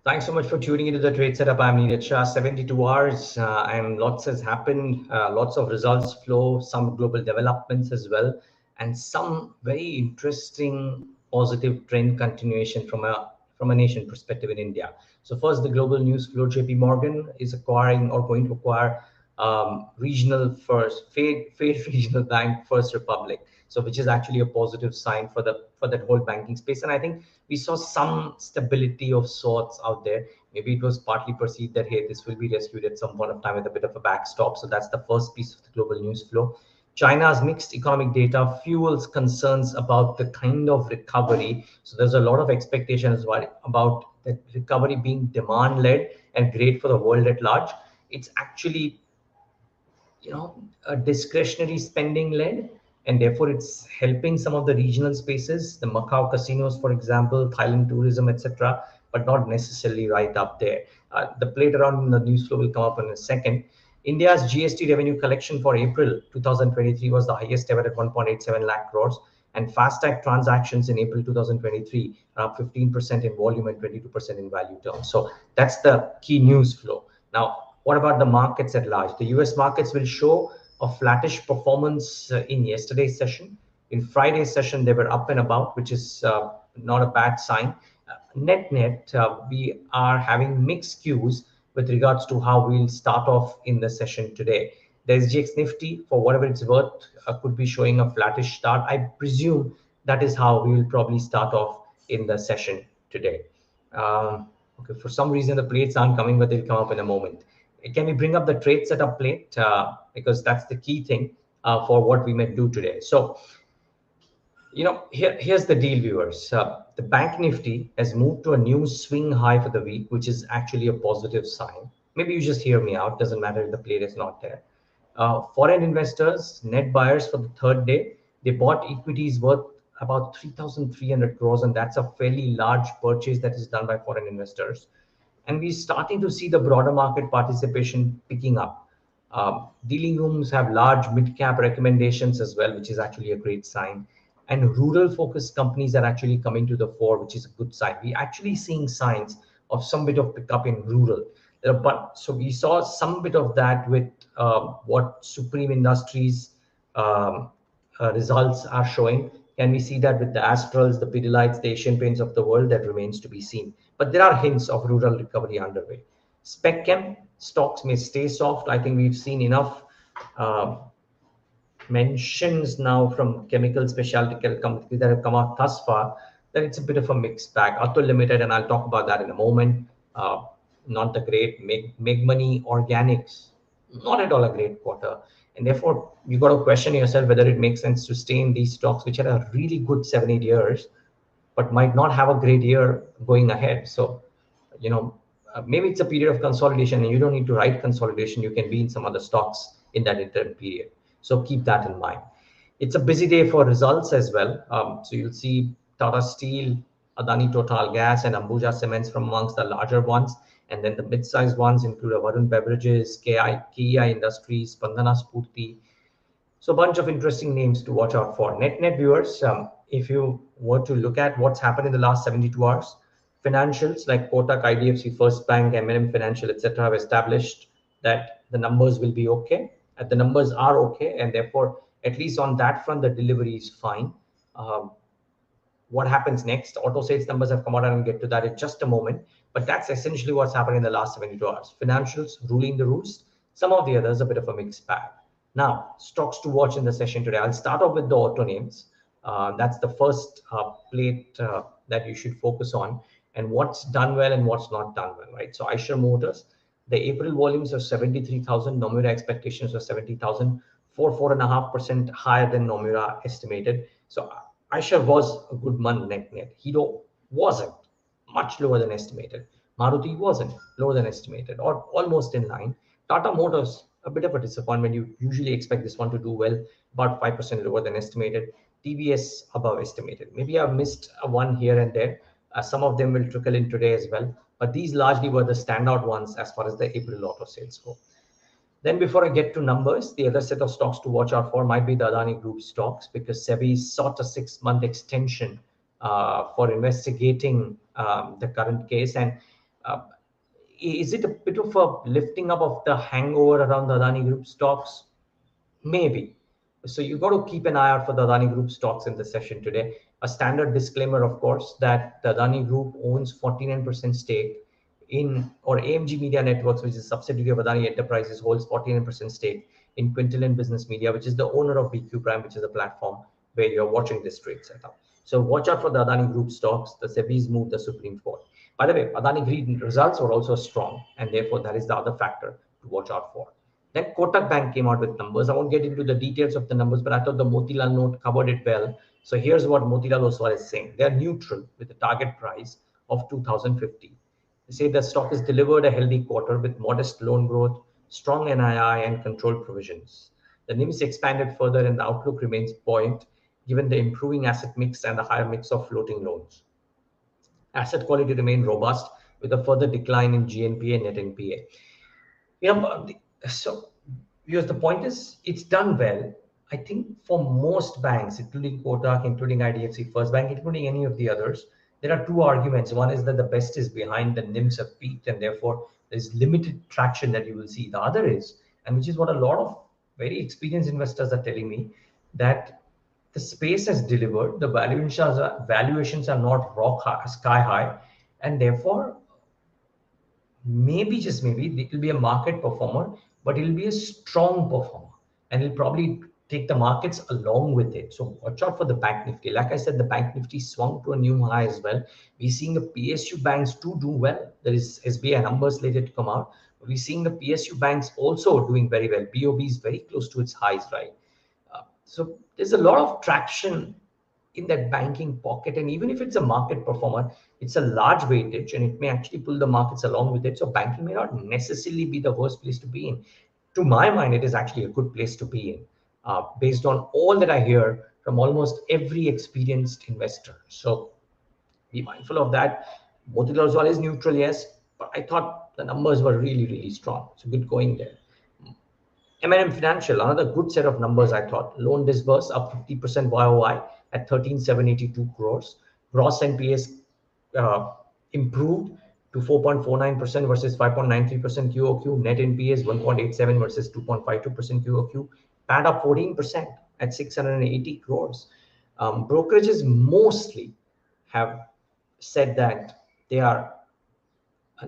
Thanks so much for tuning into the Trade Setup. I'm Neeraj Shah. 72 hours, and lots has happened. Lots of results flow, some global developments as well, and some very interesting positive trend continuation from a nation perspective in India. So first, the global news flow. JP Morgan is acquiring or going to acquire regional first Fed regional bank First Republic, so which is actually a positive sign for that whole banking space. And I think we saw some stability of sorts out there. Maybe it was partly perceived that, hey, this will be rescued at some point of time with a bit of a backstop. So that's the first piece of the global news flow. China's mixed economic data fuels concerns about the kind of recovery. So there's a lot of expectations about the recovery being demand led and great for the world at large. It's actually a discretionary spending led, and therefore it's helping some of the regional spaces, the Macau casinos, for example, Thailand tourism, etc., but not necessarily right up there. The plate around in the news flow will come up in a second. India's GST revenue collection for April 2023 was the highest ever at 1.87 lakh crores, and FASTag transactions in April 2023 are up 15% in volume and 22% in value terms. So that's the key news flow. Now, what about the markets at large? The US markets will show a flattish performance in yesterday's session. In Friday's session, they were up and about, which is not a bad sign. Net, we are having mixed cues with regards to how we'll start off in the session today. The SGX Nifty, for whatever it's worth, could be showing a flattish start. I presume that is how we will probably start off in the session today. Okay, for some reason the plates aren't coming, but they'll come up in a moment. Can we bring up the trade setup plate? Because that's the key thing for what we may do today. So, here's the deal, viewers. The Bank Nifty has moved to a new swing high for the week, which is actually a positive sign. Maybe you just hear me out. Doesn't matter if the plate is not there. Foreign investors, net buyers for the third day, they bought equities worth about 3,300 crores, and that's a fairly large purchase that is done by foreign investors. And we're starting to see the broader market participation picking up. Dealing rooms have large mid-cap recommendations as well, which is actually a great sign. And rural-focused companies are actually coming to the fore, which is a good sign. We're actually seeing signs of some bit of pickup in rural. But so we saw some bit of that with what Supreme Industries results are showing. Can we see that with the Astrals, the Pidilites, the Asian Paints of the world? That remains to be seen. But there are hints of rural recovery underway. Spec Chem stocks may stay soft. I think we've seen enough mentions now from chemical specialty companies that have come out thus far that it's a bit of a mixed bag. Atul Limited, and I'll talk about that in a moment. Not the great. Make Money Organics, not at all a great quarter. And therefore, you got to question yourself whether it makes sense to stay in these stocks, which had a really good 7-8 years, but might not have a great year going ahead. So, maybe it's a period of consolidation and you don't need to write consolidation. You can be in some other stocks in that interim period. So keep that in mind. It's a busy day for results as well. So you'll see Tata Steel, Adani Total Gas, and Ambuja Cements from amongst the larger ones. And then the mid-sized ones include Varun Beverages, Kia Industries, Spandana Spurti. So a bunch of interesting names to watch out for. Net viewers, if you were to look at what's happened in the last 72 hours, financials like Kotak, IDFC, First Bank, M&M Financial, etc., have established that the numbers will be okay. The numbers are okay, and therefore, at least on that front, the delivery is fine. What happens next? Auto sales numbers have come out, and I'll get to that in just a moment. But that's essentially what's happened in the last 72 hours. Financials ruling the roost. Some of the others a bit of a mixed bag. Now, stocks to watch in the session today. I'll start off with the auto names. That's the first plate that you should focus on, and what's done well and what's not done well, right? So Eicher Motors, the April volumes are 73,000. Nomura expectations were 70,000, 4.5% higher than Nomura estimated. So Eicher was a good month net. Hero wasn't, much lower than estimated. Maruti wasn't, lower than estimated, or almost in line. Tata Motors, a bit of a disappointment. You usually expect this one to do well, about 5% lower than estimated. TVS above estimated. Maybe I've missed one here and there. Some of them will trickle in today as well. But these largely were the standout ones as far as the April auto sales go. Then before I get to numbers, the other set of stocks to watch out for might be the Adani Group stocks, because SEBI sought a 6-month extension for investigating the current case. And Uh, is it a bit of a lifting up of the hangover around the Adani Group stocks? Maybe. So you got to keep an eye out for the Adani Group stocks in the session today. A standard disclaimer, of course, that the Adani Group owns 49% stake in, or AMG Media Networks, which is a subsidiary of Adani Enterprises, holds 49% stake in Quintillion Business Media, which is the owner of BQ Prime, which is a platform where you're watching this trade setup. So watch out for the Adani Group stocks. The SEBI's moved the Supreme Court. By the way, Adani Group results were also strong, and therefore that is the other factor to watch out for. Then Kotak Bank came out with numbers. I won't get into the details of the numbers, but I thought the Motilal note covered it well. So here's what Motilal Oswal is saying. They're neutral with a target price of 2050. They say the stock has delivered a healthy quarter with modest loan growth, strong NII, and controlled provisions. The NIMs expanded further, and the outlook remains buoyant given the improving asset mix and the higher mix of floating loans. Asset quality remained robust with a further decline in GNPA and net NPA. So because the point is, it's done well. I think for most banks, including Kotak, including IDFC First Bank, including any of the others, there are two arguments. One is that the best is behind, the NIMs have peaked, and therefore there's limited traction that you will see. The other is, and which is what a lot of very experienced investors are telling me, that the space has delivered, the valuations are not sky high, and therefore maybe, just maybe, it will be a market performer, but it'll be a strong performer, and it'll probably take the markets along with it. So watch out for the Bank Nifty. Like I said, the Bank Nifty swung to a new high as well. We're seeing the PSU banks too do well. There is SBI numbers slated to come out. We're seeing the PSU banks also doing very well. BOB is very close to its highs, right? So there's a lot of traction in that banking pocket. And even if it's a market performer, it's a large weightage and it may actually pull the markets along with it. So banking may not necessarily be the worst place to be in. To my mind, it is actually a good place to be in, based on all that I hear from almost every experienced investor. So be mindful of that. Motilal Oswal is neutral, yes, but I thought the numbers were really, really strong. So good going there. M&M Financial, another good set of numbers, I thought. Loan disburse up 50% YOY at 13,782 crores. Gross NPAs improved to 4.49% versus 5.93% QOQ. Net NPAs 1.87 versus 2.52% QOQ. PAT up 14% at 680 crores. Brokerages mostly have said that they are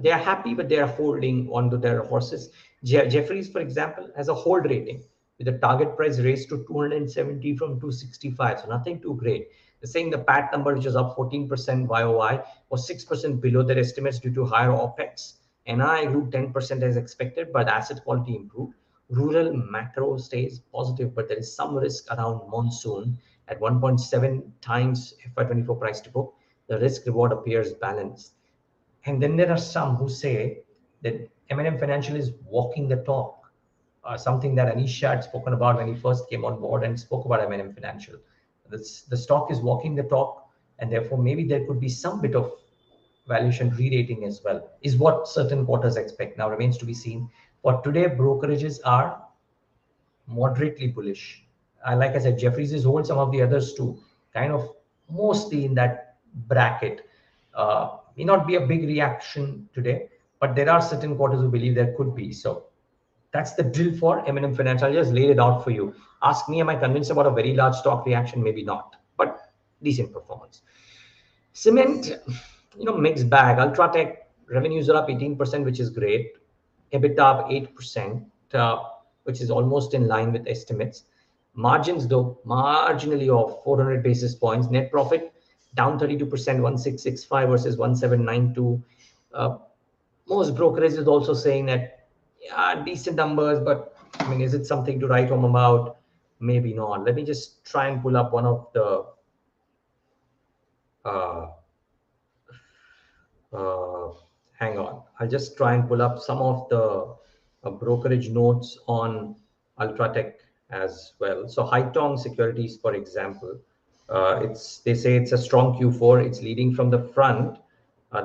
happy, but they are holding onto their horses. Jeffries, for example, has a hold rating with the target price raised to 270 from 265, so nothing too great. They're saying the PAT number, which is up 14% YOY, was 6% below their estimates due to higher OPEX. NII grew 10% as expected, but asset quality improved. Rural macro stays positive, but there is some risk around monsoon at 1.7 times FY24 price to book. The risk reward appears balanced. And then there are some who say that M&M Financial is walking the talk, something that Anish had spoken about when he first came on board and spoke about M&M Financial. The stock is walking the talk, and therefore maybe there could be some bit of valuation re-rating as well, is what certain quarters expect. Now remains to be seen. For today, brokerages are moderately bullish. Like I said, Jeffries is hold, some of the others too, kind of mostly in that bracket. May not be a big reaction today, but there are certain quarters who believe there could be. So that's the drill for M&M Finance. I'll just lay it out for you. Ask me, am I convinced about a very large stock reaction? Maybe not, but decent performance. Cement, mixed bag. Ultratech revenues are up 18%, which is great. EBITDA up 8%, which is almost in line with estimates. Margins, though, marginally off 400 basis points. Net profit down 32%, 1,665 versus 1,792. Most brokerages is also saying that, yeah, decent numbers, but I mean, is it something to write home about? Maybe not. Let me just try and pull up one of the uh, uh, hang on. I'll just try and pull up some of the brokerage notes on Ultratech as well. So Haitong Securities, for example, they say it's a strong Q4. It's leading from the front.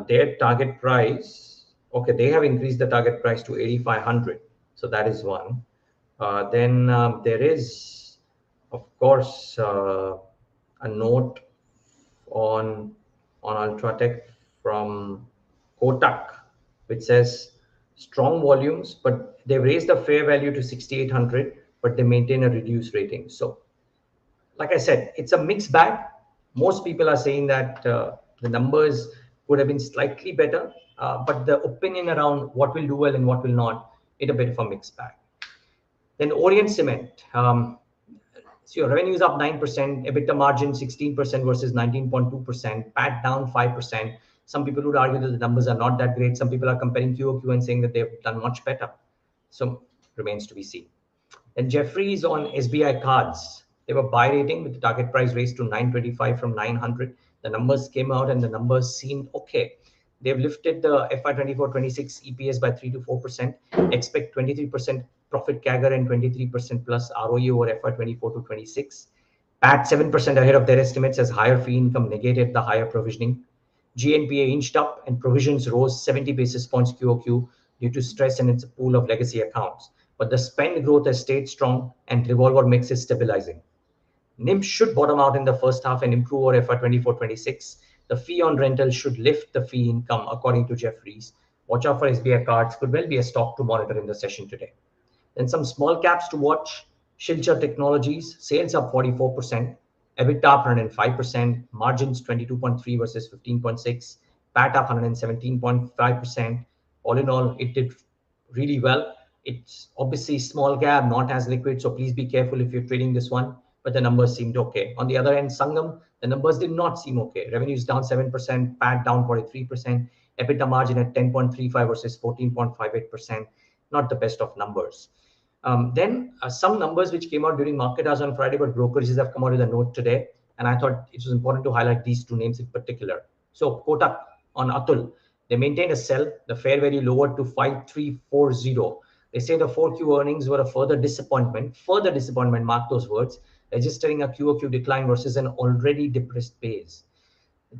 Their target price, okay, they have increased the target price to 8,500. So that is one. Then there is, of course, a note on Ultratech from Kotak. which says strong volumes, but they've raised the fair value to 6,800, but they maintain a reduced rating. So, like I said, it's a mixed bag. Most people are saying that the numbers could have been slightly better, but the opinion around what will do well and what will not, it's a bit of a mixed bag. Then Orient Cement. So your revenue is up 9%, EBITDA margin 16% versus 19.2%, PAT down 5%. Some people would argue that the numbers are not that great. Some people are comparing QOQ and saying that they've done much better. So remains to be seen. And Jeffries on SBI cards. They were buy rating with the target price raised to 925 from 900. The numbers came out and the numbers seemed okay. They've lifted the FY24-26 EPS by 3 to 4%. Expect 23% profit CAGR and 23% plus ROE over FY24 to 26. PAT 7% ahead of their estimates as higher fee income negated the higher provisioning. GNPA inched up and provisions rose 70 basis points QOQ due to stress in its pool of legacy accounts. But the spend growth has stayed strong and revolver mix is stabilizing. NIM should bottom out in the first half and improve over FY24-26. The fee on rental should lift the fee income, according to Jeffries. Watch out for SBI cards, could well be a stock to monitor in the session today. Then some small caps to watch. Shilcha Technologies, sales up 44%, EBITDA up 105%, margins 22.3 versus 15.6, PAT up 117.5%. All in all, it did really well. It's obviously small cap, not as liquid, so please be careful if you're trading this one, but the numbers seemed okay. On the other hand, Sangam, the numbers did not seem okay. Revenues down 7%, PAT down 43%, EBITDA margin at 10.35 versus 14.58%. Not the best of numbers. Then some numbers which came out during market hours on Friday, but brokerages have come out with a note today. And I thought it was important to highlight these two names in particular. So Kotak on Atul, they maintained a sell, the fair value lowered to 5340. They say the 4Q earnings were a further disappointment, mark those words, registering a QOQ decline versus an already depressed base.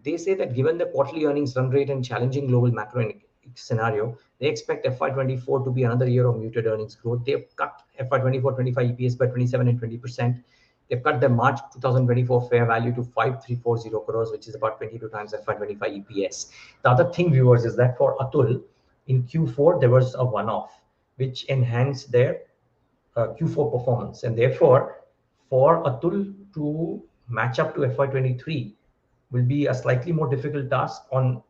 They say that given the quarterly earnings run rate and challenging global macroeconomic scenario, they expect FY24 to be another year of muted earnings growth. They've cut FY24-25 EPS by 27 and 20%. They've cut their March 2024 fair value to 5340 crores, which is about 22 times FY25 EPS. The other thing, viewers, is that for Atul, in Q4, there was a one-off, which enhanced their Q4 performance. And therefore, for Atul to match up to FY23 will be a slightly more difficult task on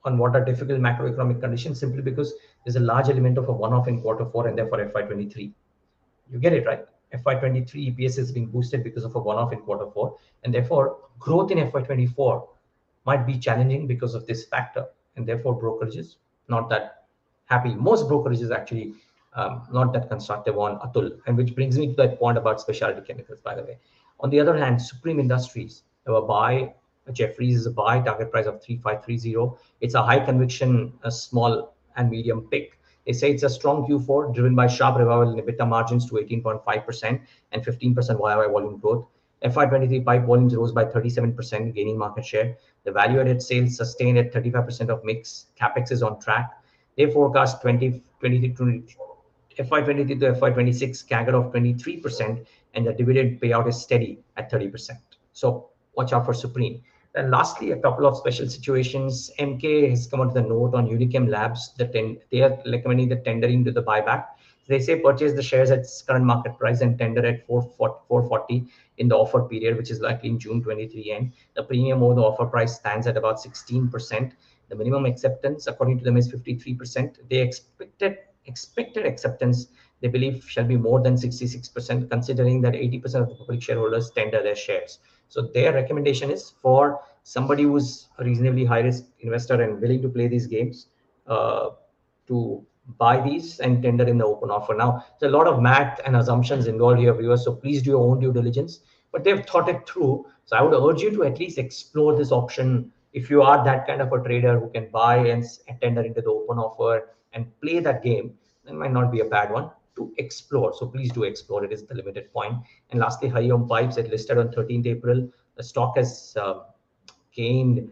what are difficult macroeconomic conditions, simply because there's a large element of a one-off in Q4 and therefore FY23. You get it, right? FY23 EPS is being boosted because of a one-off in Q4, and therefore growth in FY24 might be challenging because of this factor, and therefore brokerages not that happy. Most brokerages actually not that constructive on Atul, and which brings me to that point about specialty chemicals, by the way. On the other hand, Supreme Industries, they were buy. Jeffries is a buy, target price of 3530. It's a high conviction, a small and medium pick. They say it's a strong Q4 driven by sharp revival in EBITDA margins to 18.5% and 15% YY volume growth. FY23 pipe volumes rose by 37%, gaining market share. The value-added sales sustained at 35% of mix. Capex is on track. They forecast 2023 FY23 to FY26 CAGR of 23%, and the dividend payout is steady at 30%. So watch out for Supreme. And lastly, a couple of special situations. MK has come out with a note on Unichem Labs that they are recommending the tendering to the buyback. They say purchase the shares at current market price and tender at 440 in the offer period, which is likely in June 23 end. The premium over the offer price stands at about 16%. The minimum acceptance, according to them, is 53%. They expected acceptance, they believe, shall be more than 66%, considering that 80% of the public shareholders tender their shares. So their recommendation is for somebody who's a reasonably high-risk investor and willing to play these games, to buy these and tender in the open offer. Now, there's a lot of math and assumptions involved here, viewers, so please do your own due diligence. But they've thought it through. So I would urge you to at least explore this option if you are that kind of a trader who can buy and tender into the open offer and play that game. It might not be a bad one to explore. So please do explore. It is the limited point. And lastly, Hariom Pipes, it listed on 13th April. The stock has gained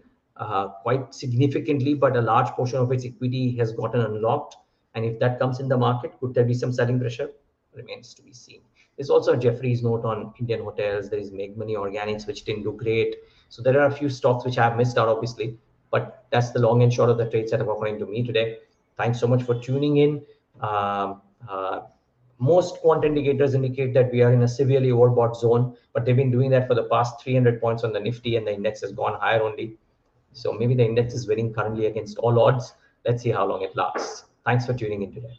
quite significantly, but a large portion of its equity has gotten unlocked. And if that comes in the market, could there be some selling pressure? Remains to be seen. There's also a Jeffries note on Indian hotels. There is Make Money Organics, which didn't do great. So there are a few stocks which I have missed out, obviously. But that's the long and short of the trade setup according to me today. Thanks so much for tuning in. Um, uh, Most quant indicators indicate that we are in a severely overbought zone, but they've been doing that for the past 300 points on the Nifty, and the index has gone higher only. So maybe the index is winning currently against all odds. Let's see how long it lasts. Thanks for tuning in today.